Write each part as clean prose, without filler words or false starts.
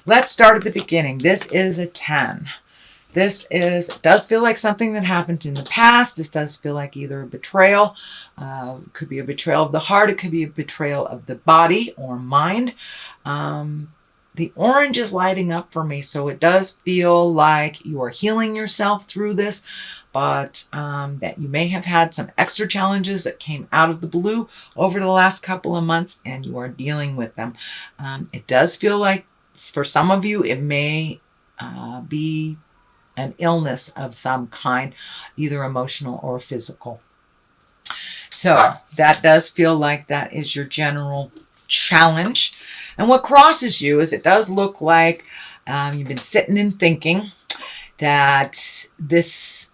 Let's start at the beginning. This is a 10. Does feel like something that happened in the past. This does feel like either a betrayal. Could be a betrayal of the heart. It could be a betrayal of the body or mind. The orange is lighting up for me, so it does feel like you are healing yourself through this, but that you may have had some extra challenges that came out of the blue over the last couple of months, and you are dealing with them. It does feel like, for some of you, it may be an illness of some kind, either emotional or physical. So that does feel like that is your general challenge. And what crosses you is it does look like you've been sitting and thinking that this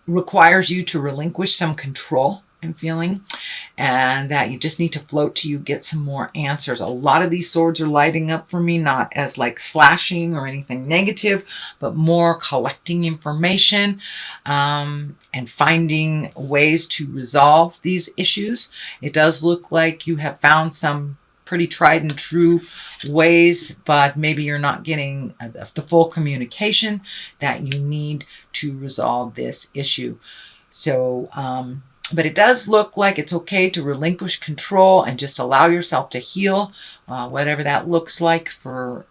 requires you to relinquish some control and feeling, and that you just need to float till you get some more answers. A lot of these swords are lighting up for me, not as like slashing or anything negative, but more collecting information and finding ways to resolve these issues. It does look like you have found some pretty tried and true ways, but maybe you're not getting the full communication that you need to resolve this issue. So, but it does look like it's okay to relinquish control and just allow yourself to heal, whatever that looks like for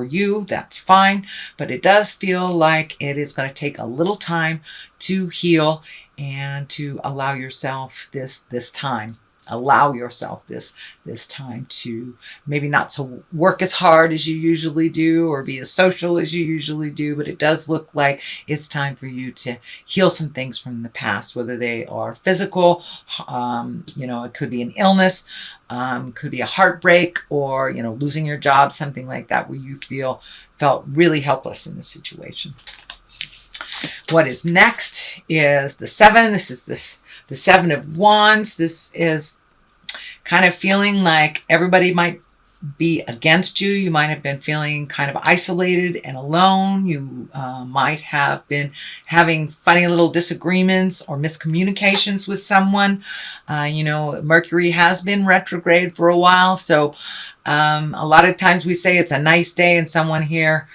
you, that's fine. But it does feel like it is going to take a little time to heal and to allow yourself this time. Allow yourself this time to maybe not to work as hard as you usually do or be as social as you usually do, but it does look like it's time for you to heal some things from the past, whether they are physical, it could be an illness, could be a heartbreak, or, losing your job, something like that, where you felt really helpless in this situation. What is next is the 7. This is the 7 of Wands. This is kind of feeling like everybody might be against you. You might have been feeling kind of isolated and alone. You might have been having funny little disagreements or miscommunications with someone. Mercury has been retrograde for a while, so a lot of times we say it's a nice day, and someone here,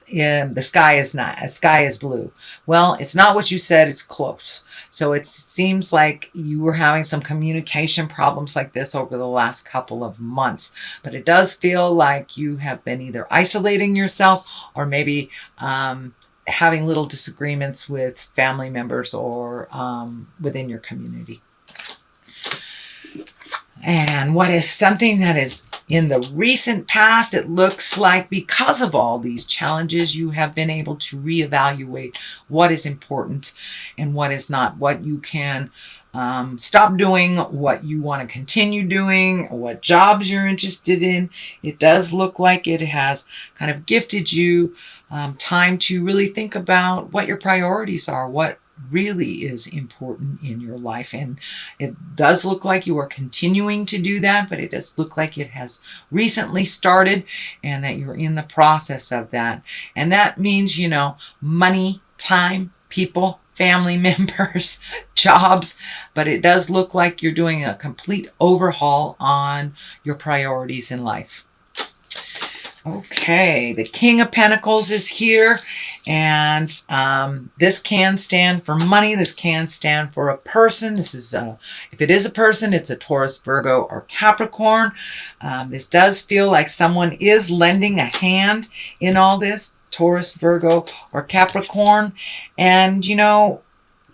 the sky is blue. Well, it's not what you said. It's close. So it seems like you were having some communication problems like this over the last couple of months. But it does feel like you have been either isolating yourself or maybe having little disagreements with family members or within your community. And what is something that is in the recent past, it looks like because of all these challenges, you have been able to reevaluate what is important and what is not, what you can stop doing, what you want to continue doing, what jobs you're interested in. It does look like it has kind of gifted you time to really think about what your priorities are, what really is important in your life. And it does look like you are continuing to do that, but it does look like it has recently started and that you're in the process of that. And that means, money, time, people, family members, jobs, but it does look like you're doing a complete overhaul on your priorities in life. Okay, the King of Pentacles is here, and this can stand for money. This can stand for a person. This is, if it is a person, it's a Taurus, Virgo, or Capricorn. This does feel like someone is lending a hand in all this, Taurus, Virgo, or Capricorn. And,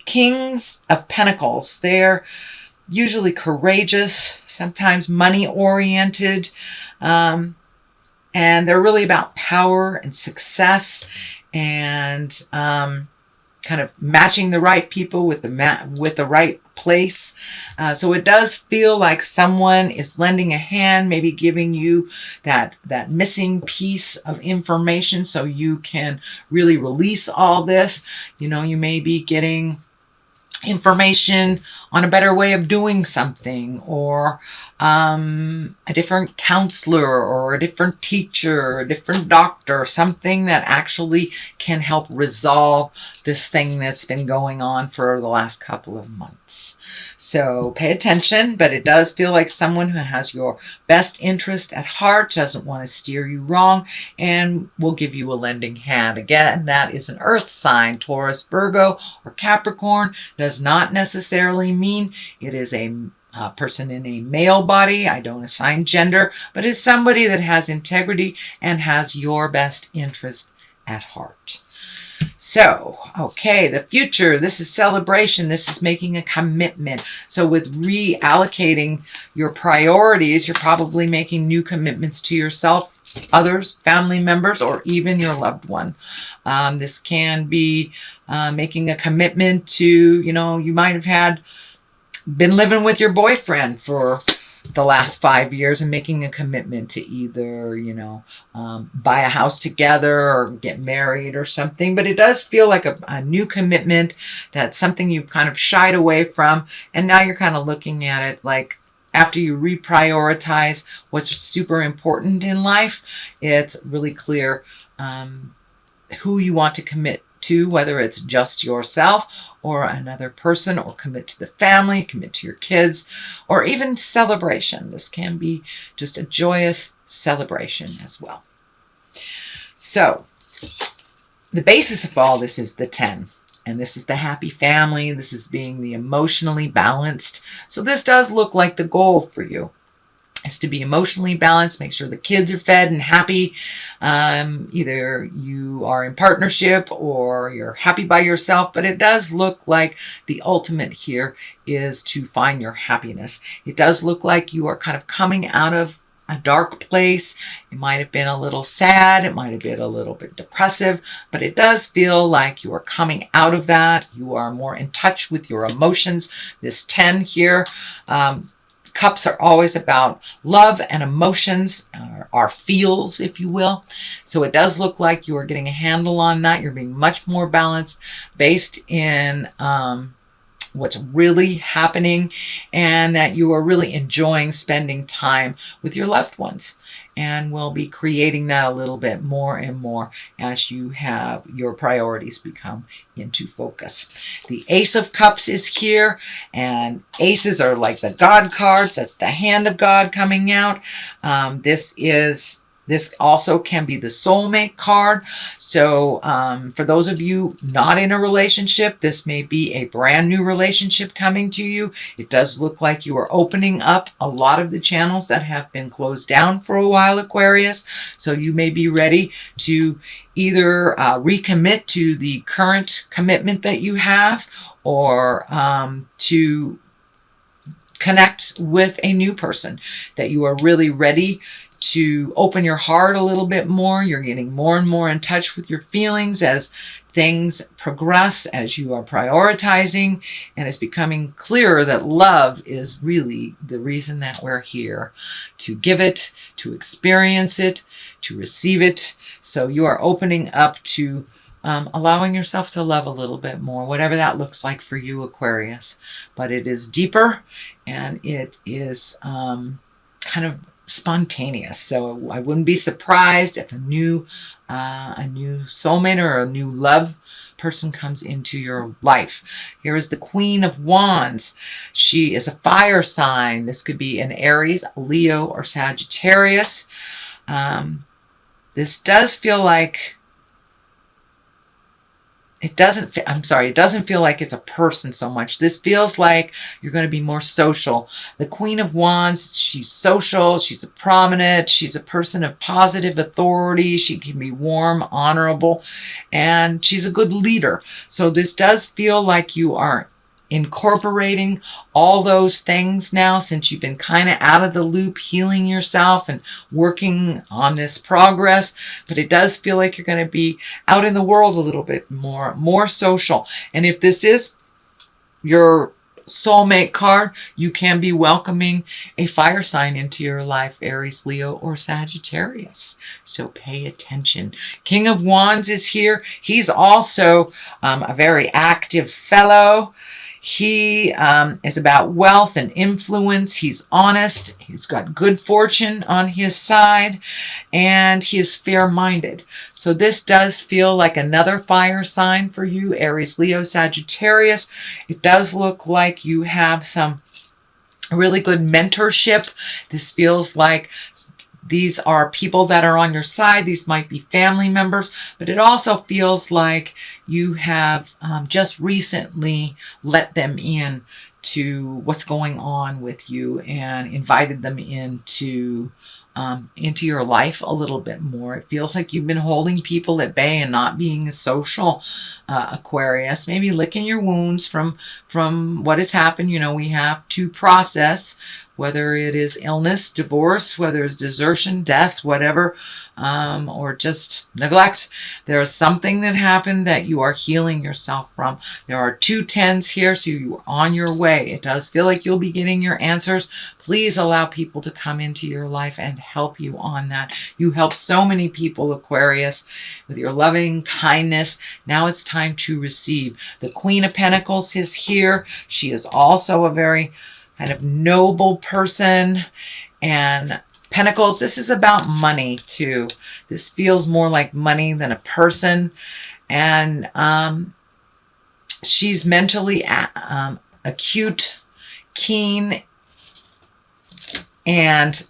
Kings of Pentacles, they're usually courageous, sometimes money-oriented, and they're really about power and success and kind of matching the right people with the right place. So it does feel like someone is lending a hand, maybe giving you that missing piece of information so you can really release all this. You may be getting information on a better way of doing something, or a different counselor, or a different teacher, or a different doctor, something that actually can help resolve this thing that's been going on for the last couple of months. So pay attention, but it does feel like someone who has your best interest at heart, doesn't want to steer you wrong, and will give you a lending hand. Again, that is an earth sign. Taurus, Virgo, or Capricorn does not necessarily mean it is a person in a male body. I don't assign gender, but is somebody that has integrity and has your best interest at heart. So, okay, the future, this is celebration. This is making a commitment. So with reallocating your priorities, you're probably making new commitments to yourself, others, family members, or even your loved one. This can be making a commitment to, you might have been living with your boyfriend for the last 5 years and making a commitment to either, buy a house together or get married or something. But it does feel like a new commitment. That's something you've kind of shied away from. And now you're kind of looking at it like, after you reprioritize what's super important in life, it's really clear who you want to commit to, whether it's just yourself or another person, or commit to the family, commit to your kids, or even celebration. This can be just a joyous celebration as well. So the basis of all this is the 10. And this is the happy family. This is being the emotionally balanced. So this does look like the goal for you, is to be emotionally balanced, make sure the kids are fed and happy. Either you are in partnership or you're happy by yourself, but it does look like the ultimate here is to find your happiness. It does look like you are kind of coming out of a dark place. It might have been a little sad. It might have been a little bit depressive, but it does feel like you are coming out of that. You are more in touch with your emotions. This 10 here, Cups are always about love and emotions, our feels, if you will. So it does look like you are getting a handle on that. You're being much more balanced based in what's really happening, and that you are really enjoying spending time with your loved ones. And we'll be creating that a little bit more and more as you have your priorities become into focus. The Ace of Cups is here, and aces are like the God cards. That's the hand of God coming out. This also can be the soulmate card. So for those of you not in a relationship, this may be a brand new relationship coming to you. It does look like you are opening up a lot of the channels that have been closed down for a while, Aquarius. So you may be ready to either recommit to the current commitment that you have, or to connect with a new person, that you are really ready to open your heart a little bit more. You're getting more and more in touch with your feelings as things progress, as you are prioritizing, and it's becoming clearer that love is really the reason that we're here, to give it, to experience it, to receive it. So you are opening up to allowing yourself to love a little bit more, whatever that looks like for you, Aquarius. But it is deeper, and it is kind of spontaneous. So I wouldn't be surprised if a new soulmate or a new love person comes into your life. Here is the Queen of Wands. She is a fire sign. This could be an Aries, Leo, or Sagittarius. This does feel like it doesn't feel like it's a person so much. This feels like you're going to be more social. The Queen of Wands, she's social, she's a prominent, she's a person of positive authority. She can be warm, honorable, and she's a good leader. So this does feel like you are incorporating all those things now, since you've been kind of out of the loop, healing yourself and working on this progress. But it does feel like you're going to be out in the world a little bit more social. And if this is your soulmate card, you can be welcoming a fire sign into your life, Aries, Leo, or Sagittarius. So pay attention. King of Wands is here. He's also a very active fellow. He is about wealth and influence. He's honest. He's got good fortune on his side, and he is fair-minded. So this does feel like another fire sign for you, Aries, Leo, Sagittarius. It does look like you have some really good mentorship. This feels like these are people that are on your side. These might be family members, but it also feels like you have just recently let them in to what's going on with you and invited them into your life a little bit more. It feels like you've been holding people at bay and not being a social Aquarius, maybe licking your wounds from what has happened. You know, we have to process, whether it is illness, divorce, whether it's desertion, death, whatever, or just neglect. There is something that happened that you are healing yourself from. There are 2 10s here, so you're on your way. It does feel like you'll be getting your answers. Please allow people to come into your life and help you on that. You help so many people, Aquarius, with your loving kindness. Now it's time to receive. The Queen of Pentacles is here. She is also a very kind of noble person. And Pentacles, this is about money too. This feels more like money than a person. And she's mentally acute, keen, and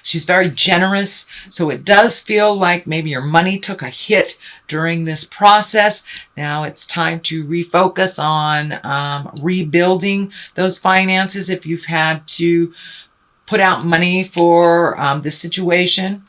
she's very generous. So it does feel like maybe your money took a hit during this process. Now it's time to refocus on rebuilding those finances if you've had to put out money for this situation.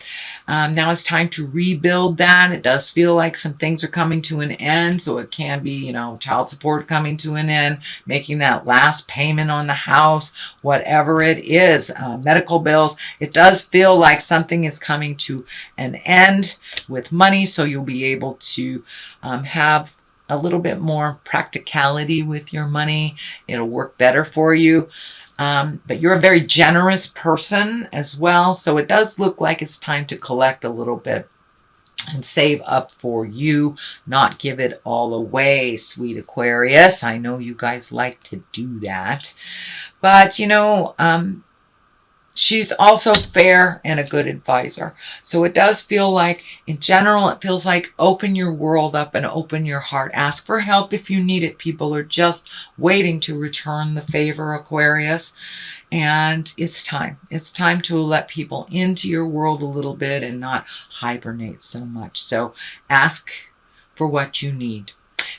Now it's time to rebuild that. It does feel like some things are coming to an end. So it can be, you know, child support coming to an end, making that last payment on the house, whatever it is, medical bills. It does feel like something is coming to an end with money. So you'll be able to have a little bit more practicality with your money. It'll work better for you. But you're a very generous person as well. So it does look like it's time to collect a little bit and save up for you, not give it all away, sweet Aquarius. I know you guys like to do that. But, you know, she's also fair and a good advisor. So it does feel like, in general, it feels like open your world up and open your heart. Ask for help if you need it. People are just waiting to return the favor, Aquarius. And it's time. It's time to let people into your world a little bit and not hibernate so much. So ask for what you need.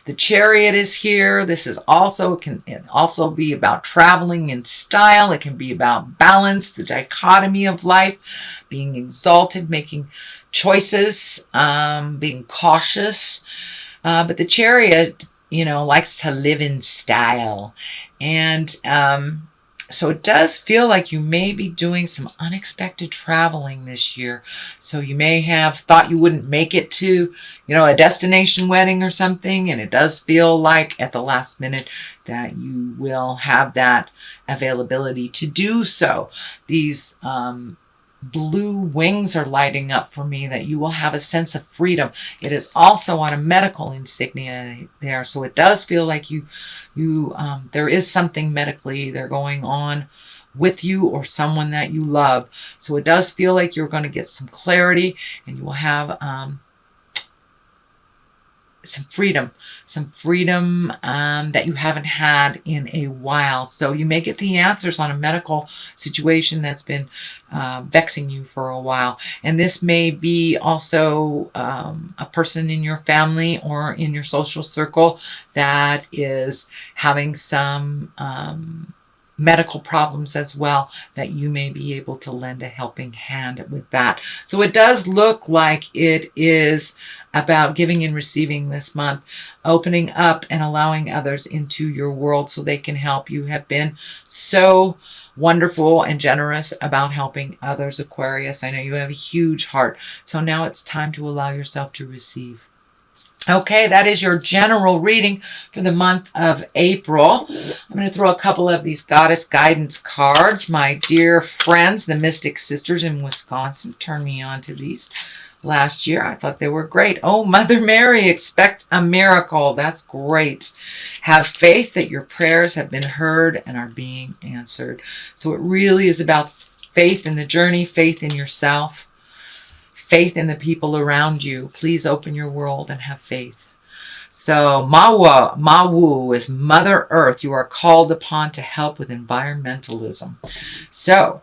The Chariot is here. This is also, can also be about traveling in style. It can be about balance, the dichotomy of life, being exalted, making choices, being cautious. But the Chariot, you know, likes to live in style. And so it does feel like you may be doing some unexpected traveling this year. So you may have thought you wouldn't make it to, you know, a destination wedding or something. And it does feel like at the last minute that you will have that availability to do so. These blue wings are lighting up for me, that you will have a sense of freedom. It is also on a medical insignia there. So it does feel like there is something medically either going on with you or someone that you love. So it does feel like you're going to get some clarity, and you will have some freedom that you haven't had in a while. So you may get the answers on a medical situation that's been vexing you for a while. And this may be also a person in your family or in your social circle that is having some medical problems as well, that you may be able to lend a helping hand with that. So it does look like it is about giving and receiving this month, opening up and allowing others into your world so they can help. You have been so wonderful and generous about helping others, Aquarius. I know you have a huge heart. So now it's time to allow yourself to receive. Okay, that is your general reading for the month of April. I'm going to throw a couple of these Goddess Guidance cards. My dear friends, the Mystic Sisters in Wisconsin, turned me on to these last year. I thought they were great. Oh, Mother Mary, expect a miracle. That's great. Have faith that your prayers have been heard and are being answered. So it really is about faith in the journey, faith in yourself, faith in the people around you. Please open your world and have faith. So Mawu is Mother Earth. You are called upon to help with environmentalism. So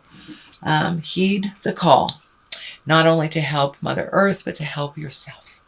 heed the call, not only to help Mother Earth, but to help yourself.